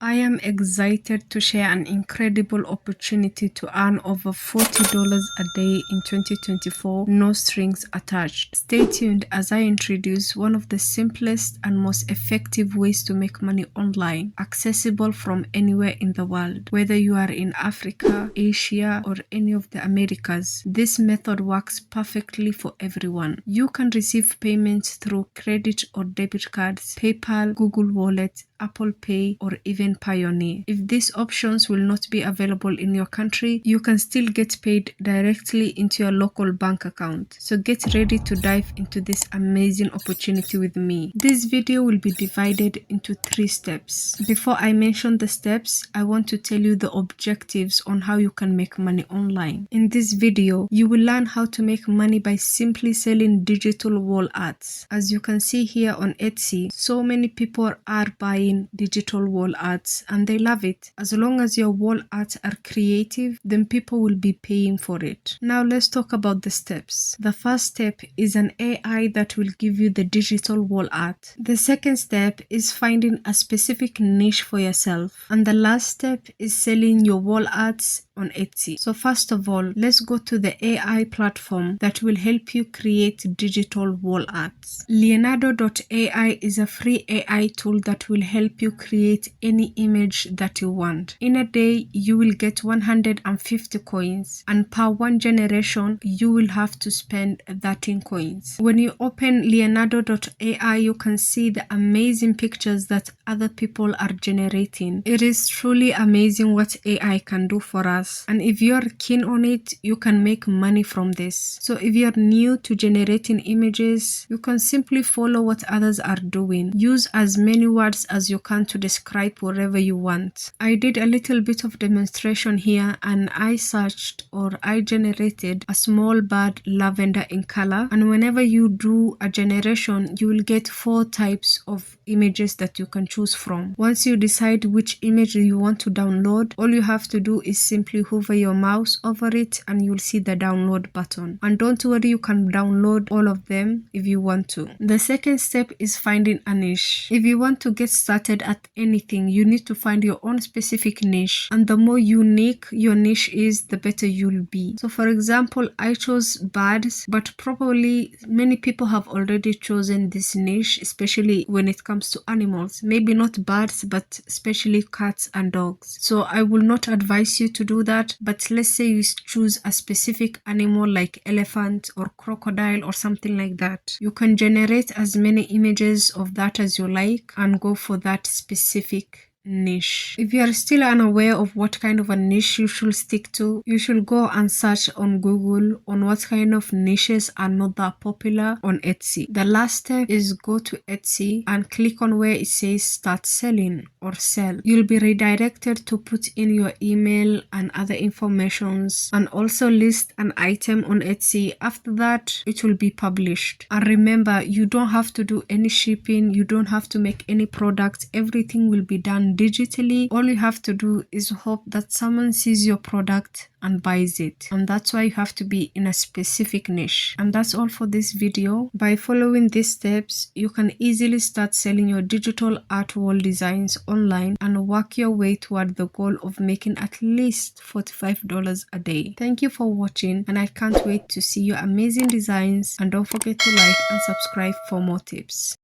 I am excited to share an incredible opportunity to earn over $40 a day in 2024, no strings attached. Stay tuned as I introduce one of the simplest and most effective ways to make money online, accessible from anywhere in the world. Whether you are in Africa, Asia, or any of the Americas, this method works perfectly for everyone. You can receive payments through credit or debit cards, PayPal, Google Wallet, Apple Pay, or even Payoneer. If these options will not be available in your country, you can still get paid directly into your local bank account. So get ready to dive into this amazing opportunity with me. This video will be divided into 3 steps. Before I mention the steps, I want to tell you the objectives on how you can make money online. In this video, you will learn how to make money by simply selling digital wall arts. As you can see here on Etsy, so many people are buying digital wall arts and they love it. As long as your wall arts are creative, then people will be paying for it. Now let's talk about the steps. The first step is an AI that will give you the digital wall art. The second step is finding a specific niche for yourself. And the last step is selling your wall arts on Etsy. So first of all, let's go to the AI platform that will help you create digital wall arts. Leonardo.ai is a free AI tool that will help you create any image that you want. In a day, you will get 150 coins, and per one generation, you will have to spend 13 coins. When you open Leonardo.ai, you can see the amazing pictures that other people are generating. It is truly amazing what AI can do for us. And if you're keen on it, you can make money from this. So if you're new to generating images, you can simply follow what others are doing. Use as many words as you can to describe whatever you want. I did a little bit of demonstration here and I searched or I generated a small bird lavender in color, and whenever you do a generation, you will get 4 types of images that you can choose from. Once you decide which image you want to download, all you have to do is simply hover your mouse over it and you'll see the download button. And don't worry, you can download all of them if you want to. The second step is finding a niche. If you want to get started at anything, you need to find your own specific niche, and the more unique your niche is, the better you'll be. So for example, I chose birds, but probably many people have already chosen this niche, especially when it comes to animals. Maybe not birds, but especially cats and dogs. So I will not advise you to do that, but let's say you choose a specific animal like elephant or crocodile or something like that. You can generate as many images of that as you like and go for that specific niche. If you are still unaware of what kind of a niche you should stick to, you should go and search on Google on what kind of niches are not that popular on Etsy. The last step is go to Etsy and click on where it says start selling or sell. You'll be redirected to put in your email and other informations and also list an item on Etsy. After that, it will be published. And remember, you don't have to do any shipping, you don't have to make any products, everything will be done digitally. All you have to do is hope that someone sees your product and buys it, and that's why you have to be in a specific niche. And that's all for this video. By following these steps, you can easily start selling your digital art wall designs online and work your way toward the goal of making at least $45 a day. Thank you for watching, and I can't wait to see your amazing designs, and don't forget to like and subscribe for more tips.